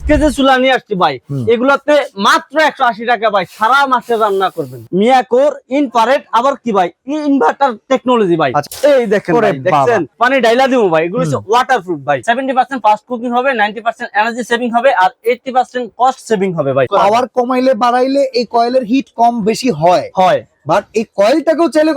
আজকে যে চুলা নিয়ে আসছি ভাই, এগুলাতে মাত্র 180 টাকা ভাই, সারা মাসে রান্না করবেন। মিয়াকোর ইনফ্রারেড, আবার কি ভাই, ইনভার্টার টেকনোলজি ভাই। এই দেখেন ভাই, দেখছেন পানি ডাইলা দিব ভাই, এগুলো হচ্ছে ওয়াটারপ্রুফ ভাই। 70% ফাস্ট কুকিং হবে, 90% এনার্জি সেভিং হবে, আর 80% কস্ট সেভিং হবে ভাই। পাওয়ার কমাইলে বাড়াইলে এই কয়েলের হিট কম বেশি হয়, বাট এই কয়েলটাকেও চাইলে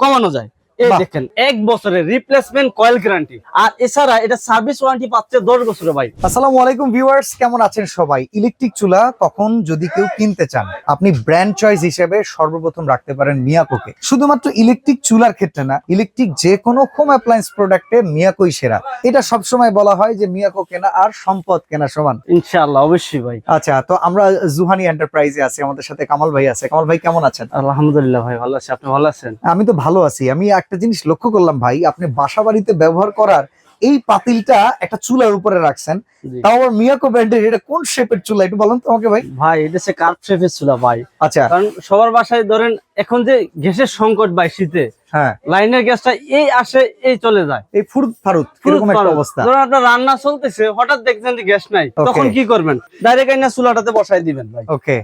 কমানো যায়। এই দেখেন 1 বছরের রিপ্লেসমেন্ট কয়েল গ্যারান্টি, আর এছাড়া এটা সার্ভিস ওয়ারেন্টি পাচ্ছে 10 বছরের ভাই। আসসালামু আলাইকুম ভিউয়ার্স, কেমন আছেন সবাই? ইলেকট্রিক চুলা কখন যদি কেউ কিনতে চান, আপনি ব্র্যান্ড চয়েস হিসেবে সর্বপ্রথম রাখতে পারেন মিয়াকোকে। শুধুমাত্র ইলেকট্রিক চুলার ক্ষেত্রে না, ইলেকট্রিক যে কোনো হোম অ্যাপ্লায়েন্স প্রোডাক্টে মিয়াকোই সেরা। এটা সবসময় বলা হয় যে মিয়াকো কেনা আর সম্পদ কেনা সমান। ইনশাআল্লাহ, অবশ্যই ভাই। আচ্ছা, তো আমরা জুহানি এন্টারপ্রাইজে আছি, আমাদের সাথে কামাল ভাই আছে। কামাল ভাই কেমন আছেন? আলহামদুলিল্লাহ ভাই, ভালো আছি। আপনি ভালো আছেন? আমি তো ভালো আছি। আমি একটা জিনিস লক্ষ্য করলাম ভাই, আপনি বাসা বাড়িতে ব্যবহার করার এই পাতিলটা একটা চুলার উপরে রাখছেন, তাও আবার মিয়াকো ব্র্যান্ডের। এটা কোন শেপের চুলা একটু বলুন তো আমাকে ভাই। ভাই এটা হচ্ছে কার্ভ শেপের চুলা ভাই। আচ্ছা, কারণ সবার বাসায় ধরেন এখন যে গ্যাসের সংকট ভাই, শীতে হ্যাঁ লাইনের গ্যাসটা এই আসে এই চলে যায়, এই ফুরুত ফারুত এরকম একটা অবস্থা। ধরুন আপনার রান্না চলতেছে, হঠাৎ দেখছেন যে গ্যাস নাই, তখন কি করবেন? ডাইরেক্ট আইনা চুলাটাতে বসাই দিবেন ভাই। ওকে,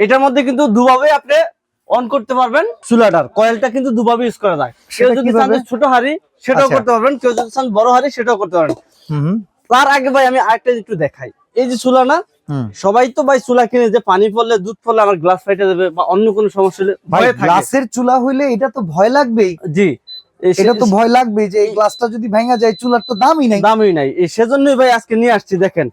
এটার মধ্যে কিন্তু দুভাবে আপনি অন করতে পারবেন। চুলাটার কয়েলটা কিন্তু দুভাবে ইউজ করা যায়। কেউ যদি চান ছোট হাড়ি সেটাও করতে পারবেন, কেউ যদি চান বড় হাড়ি সেটাও করতে পারবেন। তার আগে ভাই আমি আরেকটা একটু দেখাই। এই যে চুলা না, সবাই তো ভাই চুলা কিনে যে পানি পড়লে দুধ পড়লে আমার গ্লাস ফাইটে যাবে বা অন্য কোনো সমস্যা হলে ভয় থাকে। গ্লাসের চুলা হইলে এটা তো ভয় লাগবেই। জি, এটা তো ভয় লাগবে যে এই গ্লাসটা যদি ভেঙে যায়, চুলার তো দামই নাই। সেজন্যই ভাই আজকে নিয়ে আসছি। দেখেন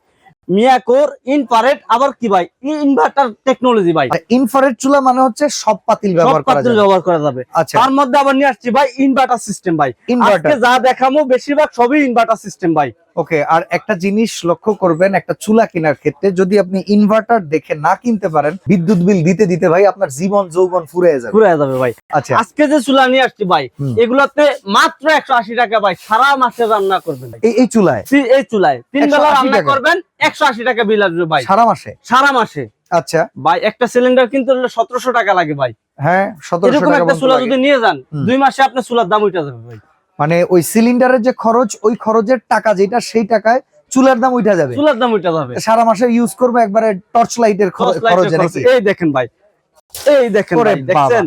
মিয়াকোর ইনফ্রারেড, আবার কি ভাই, ইনভার্টার টেকনোলজি ভাই। ইনফ্রারেড চুলা মানে হচ্ছে সব পাতিল ব্যবহার করা যাবে। আচ্ছা, তার মধ্যে আবার নিয়ে আসছি ভাই ইনভার্টার সিস্টেম ভাই। আজকে যা দেখামো বেশিরভাগ সবই ইনভার্টার সিস্টেম ভাই। ওকে, আর একটা জিনিস লক্ষ্য করবেন, একটা চুলা কেনার ক্ষেত্রে যদি আপনি ইনভার্টার দেখে না কিনতে পারেন, বিদ্যুৎ বিল দিতে দিতে ভাই আপনার জীবন যৌবন ফুরিয়ে যাবে ভাই। আচ্ছা, আজকে যে চুলা নিয়ে আসছি ভাই, এগুলাতে মাত্র 180 টাকা ভাই, সারা মাসে রান্না করবেন এই চুলায়। এই চুলায় 3 বেলা রান্না করবেন, 180 টাকা বিল আসবে ভাই সারা মাসে। আচ্ছা ভাই, একটা সিলিন্ডার কিনতে হলে 1700 টাকা লাগে ভাই। হ্যাঁ, 1700 টাকা। একটা চুলা যদি নিয়ে যান 2 মাসে আপনার চুলার দাম উঠে যাবে ভাই। মানে ওই সিলিন্ডারের যে খরচ, ওই খরচের টাকা যেটা, সেই টাকায় চুলার দাম উঠে যাবে। সারা মাসে ইউজ করবে একবারে টর্চ লাইটের খরচ। এই দেখেন ভাই, এই দেখেন ভাই, দেখছেন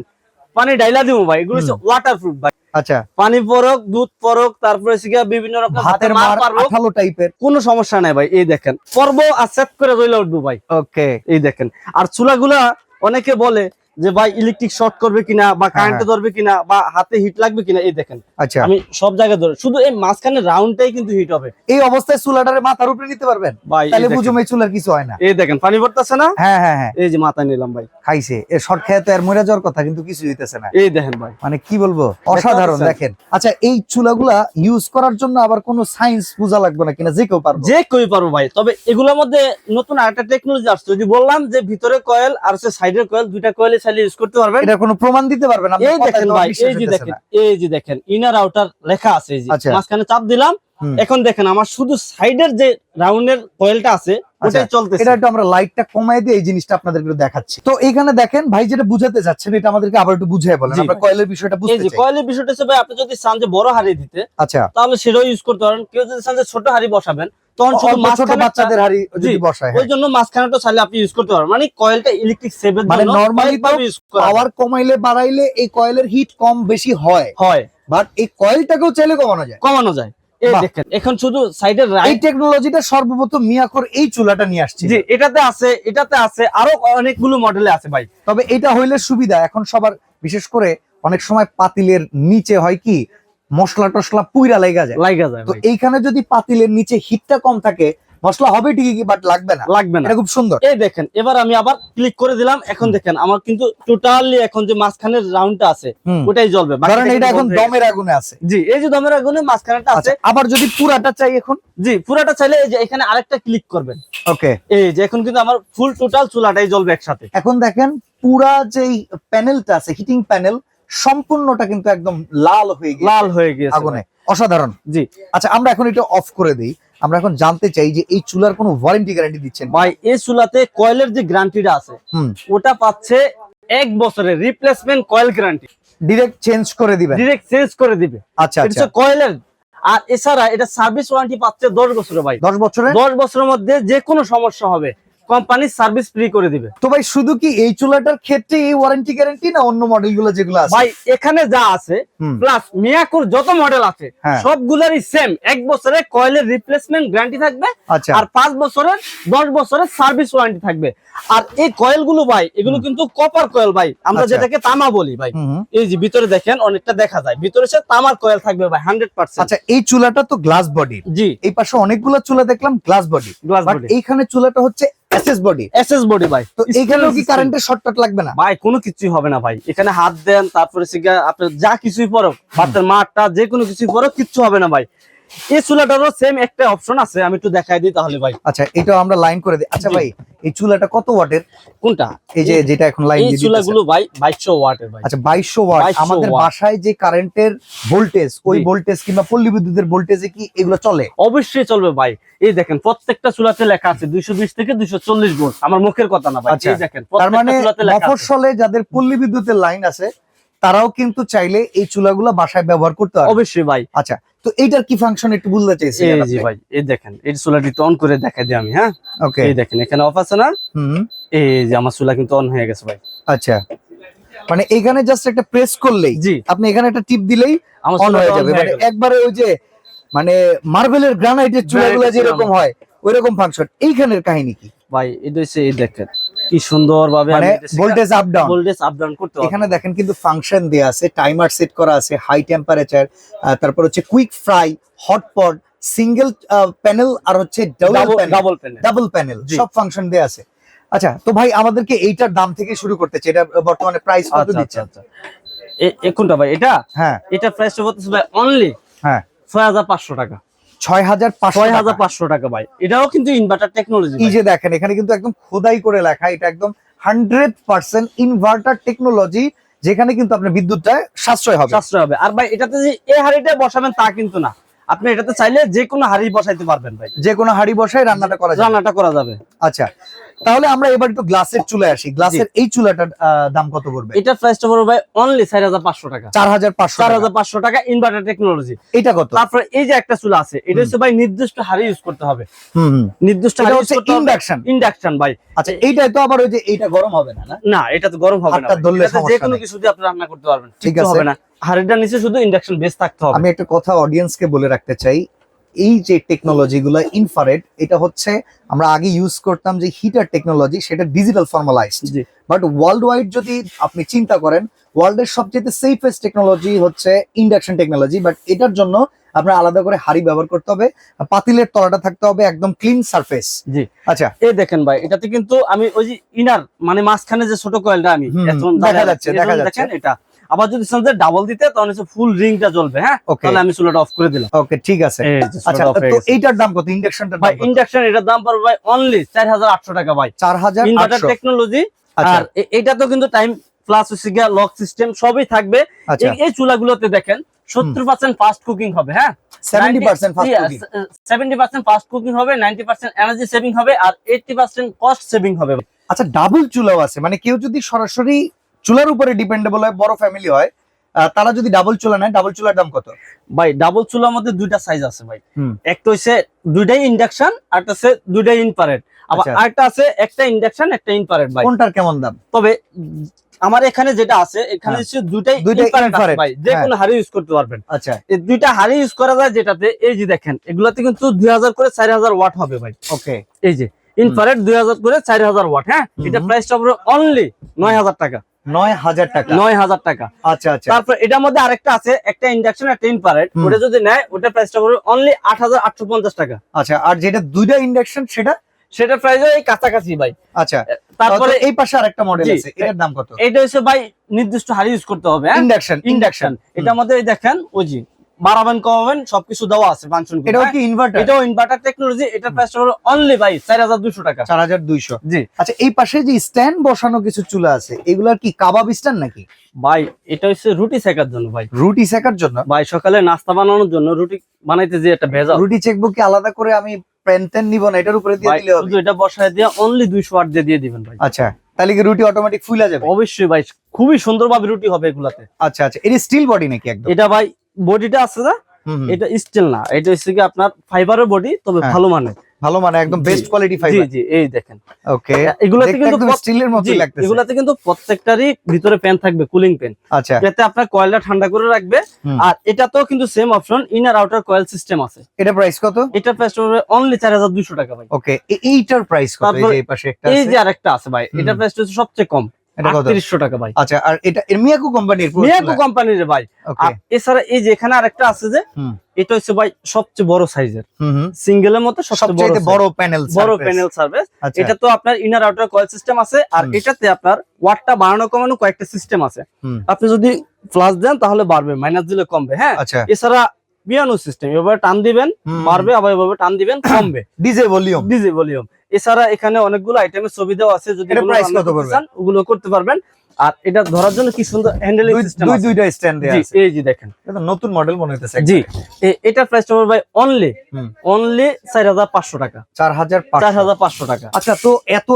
পানি ডাইলা দিব ভাই, এগুলো হচ্ছে ওয়াটারপ্রুফ ভাই। আচ্ছা, পানি পরক, দুধ পরক, তারপরে বিভিন্ন রকম হাতের মার আঠালো টাইপের, কোনো সমস্যা নাই ভাই। এই দেখেন পর্ব আর সেট করে রইলে উঠবো ভাই। ওকে, এই দেখেন। আর চুলাগুলা অনেকে বলে যে ভাই ইলেকট্রিক শর্ট করবে কিনা, বা কারেন্টে ধরবে কিনা, বা হাতে হিট লাগবে কিনা। এই দেখেন, আচ্ছা, আমি সব জায়গায় ধরে, শুধু এই মাঝখানে রাউন্ডটাই কিন্তু হিট হবে। এই অবস্থায় চুলাটারে মাথার উপরে নিতে পারবেন ভাই, তাহলে বুঝুম এই চুলার কিছু হয় না। এই দেখেন পানি পড়তেছে না? হ্যাঁ হ্যাঁ হ্যাঁ, এই যে মাথায় নিলাম ভাই, খাইছে এ শর্ট খেয়ে তো আর মরে যাওয়ার কথা, কিন্তু কিছু হইতেছে না। এই দেখেন ভাই, মানে কি বলবো, অসাধারণ। দেখেন, আচ্ছা, এই চুলাগুলা ইউজ করার জন্য আবার কোনো সায়েন্স বোঝা লাগবে না কিনা? যে কেউ পারবো ভাই। তবে এগুলোর মধ্যে নতুন আরেকটা টেকনোলজি আসছে। যদি বললাম যে ভিতরে কয়েল আর সাইডের কয়েল, দুইটা কয়েলে চাইলে ইউজ করতে পারবেন। এটা কোনো প্রমাণ দিতে পারবেন? এই দেখেন ভাই, এই যে দেখেন ইনার আউটার লেখা আছে। এই যে মাঝখানে চাপ দিলাম, এখন দেখেন আমার শুধু সাইডের যে রাউন্ডের কয়েলটা আছে ওটাই চলতেছে। এটা একটু আমরা লাইটটা কমায় দিয়ে এই জিনিসটা আপনাদেরকে দেখাচ্ছি। তো এখানে দেখেন ভাই, যেটা বুঝাতে যাচ্ছেন এটা আমাদেরকে আবার একটু বুঝিয়ে বলেন। আমরা কয়েলের বিষয়টা বুঝতে চাই। কয়েলের বিষয়টা হচ্ছে ভাই, আপনি যদি চান যে বড় হাড়ি দিতে, আচ্ছা, তাহলে সেটাও ইউজ করতে পারেন। কেউ যদি চান যে ছোট হাড়ি বসাবেন, তখন শুধু ছোট বাচ্চাদের হাড়ি যদি বসায়, ওই জন্য মাঝখানেটা চাইলে আপনি ইউজ করতে পারবেন। মানে কয়েলটা ইলেকট্রিক সেভের জন্য, মানে নরমালি পাওয়ার কমাইলে বাড়াইলে এই কয়েলের হিট কম বেশি হয়, বাট এই কয়েলটাকেও চাইলে কমানো যায়। এই দেখেন, এখন শুধু সাইডের এই টেকনোলজিটা সর্বপ্রথম মিয়াকোর এই চুলাটা নিয়ে আসছে। জি, এটাতে আছে আরো অনেকগুলো মডেলে আছে ভাই। তবে এটা হইলে সুবিধা, এখন সবার, বিশেষ করে অনেক সময় পাতিলের নিচে হয় কি, মশলা টসলা পুইরা লাগা যায়। তো এইখানে যদি পাতিলের নিচে হিটটা কম থাকে, মশলা হবে ঠিকই, বাট লাগবে না। এটা খুব সুন্দর। এই দেখেন, এবার আমি আবার ক্লিক করে দিলাম। এখন দেখেন আমার কিন্তু টোটালি এখন যে মাঝখানের রাউন্ডটা আছে ওটাই জ্বলবে। কারণ এটা এখন দমের আগুনে আছে। জি, এই যে দমের আগুনে মাঝখানেটা আছে। আবার যদি পুরাটা চাই, এখন জি পুরাটা চাইলে এই যে এখানে আরেকটা ক্লিক করবেন। ওকে, এই যে এখন কিন্তু আমার ফুল টোটাল চুলাটাই জ্বলবে একসাথে। এখন দেখেন পুরা যেই প্যানেলটা আছে, হিটিং প্যানেল, সম্পূর্ণটা কিন্তু একদম লাল হয়ে গিয়েছে আগুনে। অসাধারণ। জি, আচ্ছা, আমরা এখন এটা অফ করে দিই। আমরা এখন জানতে চাই যে এই চুলার কোনো ওয়ারেন্টি গ্যারান্টি দিচ্ছেন ভাই? এই চুলাতে কয়েলের যে গ্যারান্টিটা আছে ওটা পাচ্ছে 1 বছরের replacement coil guarantee. Direct change করে দিবে? আচ্ছা, আচ্ছা, কয়েলের। আর এছাড়া এটা সার্ভিস ওয়ারেন্টি পাচ্ছে 10 বছরে ভাই। 10 বছরে 10 বছরের মধ্যে যে কোনো সমস্যা হবে কোম্পানি সার্ভিস ফ্রি করে দিবে। তো ভাই শুধু কি এই চুলাটার ক্ষেত্রে এই ওয়ারেন্টি গ্যারান্টি, না অন্য মডেল গুলো যেগুলো আছে? ভাই এখানে যা আছে প্লাস মিয়াকোর যত মডেল আছে হ্যাঁ। সবগুলোরই সেম 1 বছরের কয়েলের রিপ্লেসমেন্ট গ্যারান্টি থাকবে। আচ্ছা। আর 5 বছরের 10 বছরের সার্ভিস ওয়ারেন্টি থাকবে। আর এই কয়েল গুলো ভাই এগুলো কিন্তু কপার কয়েল ভাই, আমরা আচ্ছা। যেটাকে তামা বলি ভাই। এই যে ভিতরে দেখেন অনেকটা দেখা যায়, ভিতরে সে তামার কয়েল থাকবে ভাই 100%। আচ্ছা, এই চুলাটা তো গ্লাস বডি। জি, এই পাশে অনেকগুলো চুলা দেখলাম glass body, glass but body এইখানে চুলাটা হচ্ছে এসএস বডি। এসএস বডি ভাই। তো এইখানেও কি কারেন্টের শর্টকাট লাগবে না? ভাই কোনো কিছুই হবে না ভাই, এখানে হাত দেন তারপরে আপনার যা কিছুই পরো, ভাতের মাঠটা যে কোনো কিছুই পরো, কিচ্ছু হবে না ভাই। এই চুলাটারও সেম একটা অপশন আছে, আমি একটু দেখাই দিই তাহলে ভাই। আচ্ছা, এটা আমরা লাইন করে দিই। আচ্ছা জি। ভাই, এই চুলাটা কত ওয়াটের? কোনটা? এই যে যেটা এখন লাইন এই দিয়ে চুলাগুলো ভাই 2200 ওয়াটের ভাই। আচ্ছা, 2200 ওয়াট। 2200 আমাদের ওয়াট। বাসায় যে কারেন্টের ভোল্টেজ, ওই জি। ভোল্টেজ কিংবা পল্লী বিদ্যুতের ভোল্টেজে কি এগুলো চলে? অবশ্যই চলবে ভাই। এই দেখেন প্রত্যেকটা চুলাতে লেখা আছে 220 থেকে 240 ভোল্ট, আমার মুখের কথা না ভাই। আচ্ছা। এই দেখেন তার মানে প্রত্যেকটা চুলাতে লেখা আছে। মফস্বলে যাদের পল্লী বিদ্যুতের লাইন আছে তারাও কিন্তু চাইলে এই চুলাগুলো বাসায় ব্যবহার করতে পারবে। অবশ্যই ভাই। আচ্ছা, তো এইটার কি ফাংশন একটু বলতে চাইছি। এই জি ভাই, এই দেখেন এই চুলাটি অন করে দেখাই দিই আমি। হ্যাঁ, ওকে। এই দেখেন এখানে অফ আছে না? এই যে আমার চুলা কিন্তু অন হয়ে গেছে ভাই। আচ্ছা, মানে এখানে জাস্ট একটা প্রেস করলেই, জি, আপনি এখানে একটা টিপ দিলেই আমার অন চুলাটা হয়ে on যাবে। হয়ে মানে গেল। একবারে ওই যে মানে মার্বেলের গ্রানাইটের চুলাগুলো যেরকম হয় ওইরকম ফাংশন। এইখানের কাহিনী কি ভাই? এটা হচ্ছে এই দেখেন কি সুন্দর ভাবে মানে voltage up down, voltage up down করতে হবে। এখানে দেখেন কিন্তু ফাংশন দেয়া আছে, টাইমার সেট করা আছে, হাই টেম্পারেচার, তারপর হচ্ছে quick fry, hotpot, single panel আর হচ্ছে ডাবল প্যানেল। ডাবল প্যানেল, জি। সব ফাংশন দেয়া আছে। আচ্ছা, তো ভাই আমাদেরকে এইটার দাম থেকে শুরু করতে চাই। এটা বর্তমানে প্রাইস কত আচ্ছা দিচ্ছে? আচ্ছা আচ্ছা, কোনটা ভাই? এটা হ্যাঁ এটা প্রাইসটা হচ্ছে ভাই অনলি হ্যাঁ 6500 টাকা। 6500 টাকা ভাই। এটাও কিন্তু ইনভার্টার টেকনোলজি। এই যে দেখেন এখানে কিন্তু একদম খোদাই করে লেখা, এটা একদম 100% ইনভার্টার টেকনোলজি, যেখানে কিন্তু আপনার বিদ্যুৎটা সাশ্রয় হবে। সাশ্রয় হবে। আর ভাই এটাতে যে এই হাড়িটা বসাবেন তা কিন্তু না, আপনি এটাতে চাইলে যে কোনো হাড়ি বসাইতে পারবেন ভাই, যে কোনো হাড়ি বসায় রান্নাটা করা যাবে। রান্নাটা করা যাবে। আচ্ছা, তাহলে আমরা এবার একটু গ্লাসের চুলায় আসি। গ্লাসের এই চুলাটার দাম কত পড়বে? এটা প্রাইসটা পড়বে ভাই অনলি 4500 টাকা। 4500 টাকা ইনভার্টার টেকনোলজি। এটা কত? তারপরে এই যে একটা চুলা আছে, এটা হচ্ছে ভাই নির্দিষ্ট হাড়ি ইউজ করতে হবে। নির্দিষ্ট এটা হাড়ি হচ্ছে ইউজ করতে হবে। ইন্ডাকশন। ইন্ডাকশন ভাই। আচ্ছা, এইটাই তো আবার ওই যে এইটা গরম হবে না? না, এটা তো গরম হবে না হাতটা ভাই। ধরলে এটাতে যে সমস্যা কোনো নেই। কিছু দিয়ে আপনি রান্না করতে পারবেন, ঠিক ঠিক আছে। হবে না। হাড়িটার নিচে শুধু ইন্ডাকশন বেস থাকতে হবে। আমি একটা কথা অডিয়েন্সকে বলে রাখতে চাই, এই যে টেকনোলজি গুলো ইনফ্রারেড, এটা হচ্ছে আমরা আগে ইউজ করতাম যে হিটার টেকনোলজি, সেটা ডিজিটাল ফর্মালাইজড। জি। বাট ওয়ার্ল্ড ওয়াইড যদি আপনি চিন্তা করেন, ওয়ার্ল্ডের সবচেয়ে সেফেস্ট টেকনোলজি হচ্ছে ইন্ডাকশন টেকনোলজি। বাট এটার জন্য আপনার আলাদা করে হাড়ি ব্যবহার করতে হবে, পাতিলের তলাটা থাকতে হবে একদম ক্লিন সারফেস। জি। আচ্ছা, এই দেখেন ভাই, এটাতে কিন্তু আমি ওই যে ইনার মানে মাঝখানে যে ছোট কয়েলটা আমি এখন দেখা যাচ্ছে। দেখেন এটা আবার যদি ডাবল দিতে তাহলে ফুল রিংটা জ্বলবে। হ্যাঁ, Okay. তাহলে আমি চুলাটা অফ করে দিলাম। ওকে, ঠিক আছে। এই যে চুলাটা আচ্ছা, off হয়ে তো গেছে। এইটার দাম কত? ইন্ডাকশনটার ভাই দাম কত? ইন্ডাকশন এটার দাম পড়বে ভাই অনলি 4800 টাকা ভাই। 4800। Inverter technology. আচ্ছা। আর এটা তো কিন্তু টাইম প্লাস হচ্ছে গিয়া লক সিস্টেম সবই থাকবে। আচ্ছা। এই চুলাগুলোতে দেখেন 70% ফাস্ট কুকিং হবে। হ্যাঁ, 70% ফাস্ট কুকিং। 70% ফাস্ট কুকিং হবে, 90% এনার্জি সেভিং হবে, আর 80% কস্ট সেভিং হবে। আচ্ছা, ডাবল চুলাও আছে, মানে কেউ যদি সরাসরি চুলার উপরে ডিপেন্ডেবল হয়, বড় ফ্যামিলি হয়, তারা যদি ডাবল চুলা নেয়, ডাবল চুলার দাম কত? ভাই ডাবল চুলার মধ্যে দুইটা সাইজ আছে ভাই। হুম। একটা হচ্ছে দুইটাই ইন্ডাকশন, আরটা আছে দুইটাই ইনফ্রারেড, আবার আচ্ছা। আরেকটা আছে একটা ইন্ডাকশন একটা ইনফ্রারেড ভাই। কোনটার কেমন দাম? তবে আমার এখানে যেটা আছে এখানে হচ্ছে দুইটাই ইনফ্রারেড infrared, ভাই, যে কোনো হাড়ি ইউজ করতে পারবেন। আচ্ছা, এই দুইটা হাড়ি ইউজ করা যায়, যেটাতে এই যে দেখেন এগুলাতে কিন্তু 2000 করে 4000 ওয়াট হবে ভাই। ওকে। এই যে ইনফ্রারেড 2000 করে 4000 ওয়াট। হ্যাঁ, এটা প্রাইসটা পড়বে অনলি 9000 টাকা। 9000 টাকা। 9000 টাকা। আচ্ছা আচ্ছা। তারপর এটার মধ্যে আরেকটা আছে, একটা ইন্ডাকশন একটা ইনফ্রারেড, ওটা যদি নেয় ওটা প্রাইসটা পড়বে অনলি 8850 টাকা। আচ্ছা, আর যেটা দুইটা ইন্ডাকশন সেটা প্রাইস এই কাছাকাছি ভাই। আচ্ছা, তারপরে এই পাশে আরেকটা মডেল জি, আছে, এটার দাম কত? এটা হচ্ছে ভাই নির্দিষ্ট হাড়ি ইউজ করতে হবে। হ্যাঁ, ইন্ডাকশন। ইন্ডাকশন। এটার মধ্যে এই দেখেন ওই যে বাড়াবেন কমাবেন সবকিছু দেওয়া আছে ফাংশন। এটাও কি ইনভার্টার? এটাও ইনভার্টার টেকনোলজি। এটা প্রাইসটা হলো অনলি ভাই 4200 টাকা। 4200। জি। আচ্ছা, এই পাশে যে স্ট্যান্ড বসানো কিছু চুলা আছে, এগুলার কি কাবাব স্ট্যান্ড নাকি? ভাই এটা হচ্ছে রুটি সেকার জন্য ভাই। রুটি সেকার জন্য? ভাই সকালে নাস্তা বানানোর জন্য, রুটি বানাইতে যে একটা ভেজা রুটি চেকবো কি আলাদা করে আমি প্যান্টেন নিব না, এটার উপরে দিয়ে ভাই, দিলে হবে? শুধু এটা বসায় দিয়ে অনলি 200 ওয়াট দিয়ে দিবেন ভাই। আচ্ছা, তাহলে কি রুটি অটোমেটিক ফুলে যাবে? অবশ্যই ভাই, খুবই সুন্দরভাবে রুটি হবে এগুলাতে। আচ্ছা আচ্ছা, এটা স্টিল বডি নাকি একদম? এটা ভাই বডিটা আছে না, এটা স্টিল না, এটা হচ্ছে কি আপনার ফাইবারের বডি, তবে ভালো মানের। ভালো মানে একদম বেস্ট কোয়ালিটি জি ফাইবার। জি, এই দেখেন। ওকে, এগুলাতে কিন্তু স্টিলের মতই লাগতেছে। এগুলাতে কিন্তু প্রত্যেকটারই ভিতরে ফ্যান থাকবে, কুলিং ফ্যান। আচ্ছা, যাতে আপনার কয়েলটা ঠান্ডা করে রাখবে। আর এটাতেও কিন্তু same option, inner outer coil system আছে। এটা প্রাইস কত? এটা প্রাইস হবে অনলি 4200 টাকা ভাই। ওকে, এইটার প্রাইস কত? এই যে এই পাশে একটা আছে, এই যে আরেকটা আছে ভাই, এটা প্রাইস হচ্ছে সবচেয়ে কম, এটা কত? 3800 টাকা ভাই। আচ্ছা, আর এটা মিয়াকো কোম্পানির, মিয়াকো কোম্পানির ভাই। আর এছাড়া এই যে এখানে আরেকটা আছে যে, এটা হচ্ছে ভাই সবচেয়ে বড় সাইজের, সিঙ্গেলের মতো সবচেয়ে বড় প্যানেল, বড় প্যানেল সার্ভিস। এটা তো আপনার ইনার আউটার কয়েল সিস্টেম আছে, আর এটাতে আপনার ওয়াটটা বাড়ানো কমানো কয়েকটা সিস্টেম আছে। আপনি যদি প্লাস দেন তাহলে বাড়বে, মাইনাস দিলে কমবে। হ্যাঁ, এছাড়া পিয়ানো সিস্টেম, এভাবে টান দিবেন বাড়বে, আবার এভাবে টান দিবেন কমবে। DJ volume. এছাড়া এখানে অনেকগুলো আইটেমের ছবি দেওয়া আছে, যদি ওগুলো করতে পারবেন। আর এটা ধরার জন্য কি সুন্দর হ্যান্ডেলিং সিস্টেম আছে, দুইটা স্ট্যান্ড দেয়া আছে। এই যে দেখেন, এটা নতুন মডেল মনে হইতেছে। জি, এটা প্রাইস হবে ভাই অনলি 4500 টাকা। 4500 টাকা। আচ্ছা, তো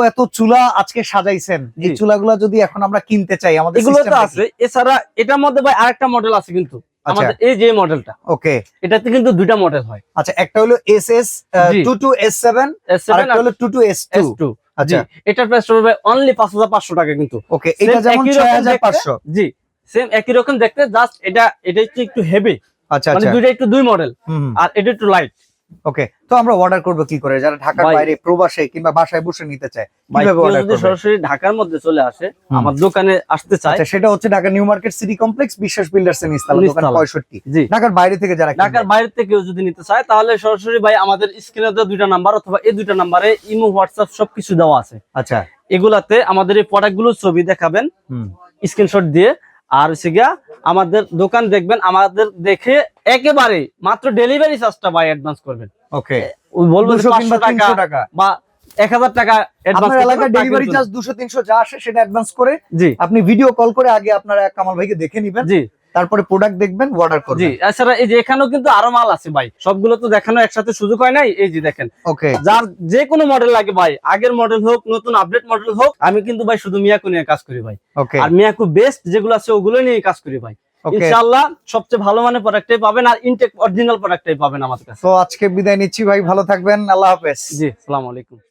এত চুলা আজকে সাজাইছেন, এই চুলাগুলা যদি এখন আমরা কিনতে চাই, আমাদের এগুলো তো আছে। এছাড়া এটার মধ্যে ভাই আরেকটা মডেল আছে কিন্তু আমাদের, এই যে মডেলটা। ওকে, এটাতে কিন্তু দুইটা মডেল হয়। আচ্ছা, একটা হলো SS 22S7, আর একটা হলো 22S2। আচ্ছা, এটার প্রাইস হবে অনলি 5500 টাকা কিন্তু। ওকে, এটা যেমন 6500। জি, সেম একই রকম দেখতে, জাস্ট এটা একটু হেভি। আচ্ছা, মানে দুইটা একটু দুই মডেল, আর এটা একটু লাইট। ওকে, তো আমরা অর্ডার করব কি করে, যারা ঢাকার বাইরে প্রবাসে কিংবা বাসায় বসে নিতে চায়, কিভাবে অর্ডার করবে? সরাসরি ঢাকার মধ্যে চলে আসে, আমার দোকানে আসতে চায়। আচ্ছা, সেটা হচ্ছে Dhaka new market city complex, বিশ্বাস বিল্ডার্স এর নিচতলা, দোকান 65। জি, ঢাকার বাইরে থেকে যারা ঢাকার বাইরে থেকে যদি নিতে চায়, তাহলে সরাসরি ভাই আমাদের স্ক্রিনে দেওয়া দুইটা নাম্বার, অথবা এই দুইটা নাম্বারে ইমো, হোয়াটসঅ্যাপ সবকিছু দেওয়া আছে। আচ্ছা, এগুলাতে আমাদের এই প্রোডাক্টগুলোর ছবি দেখাবেন স্ক্রিনশট দিয়ে, আর হচ্ছে গিয়া আমাদের দোকান দেখবেন, আমাদের দেখে একেবারে মাত্র ডেলিভারি চার্জটা ভাই অ্যাডভান্স করবেন। ওকে, বলবেন 500 টাকা বা 1000 টাকা অ্যাডভান্স। আপনার এলাকায় ডেলিভারি চার্জ 200-300 যা আসে সেটা অ্যাডভান্স করে জি, আপনি ভিডিও কল করে আগে আপনারা কামাল ভাইকে দেখে নেবেন। জি, তারপরে প্রোডাক্ট দেখবেন, অর্ডার করবেন। জি, এছাড়া এই যে এখানেও কিন্তু আরো মাল আছে ভাই, সবগুলো তো দেখানো একসাথে সুযোগ হয় নাই। এই যে দেখেন, ওকে, যার যে কোনো মডেল লাগে ভাই, আগের মডেল হোক, নতুন আপডেট মডেল হোক, আমি কিন্তু ভাই শুধু মিয়াকো নিয়ে কাজ করি ভাই। ওকে, আর মিয়াকো বেস্ট যেগুলো আছে ওগুলো নিয়ে কাজ করি ভাই। ইনশাআল্লাহ সবচেয়ে ভালো মানের প্রোডাক্টই পাবেন, আর ইনটেক অরিজিনাল প্রোডাক্টই পাবেন আমাদের কাছে। তো আজকে বিদায় নিচ্ছি ভাই, ভালো থাকবেন, আল্লাহ হাফেজ। জি, আসসালামু আলাইকুম।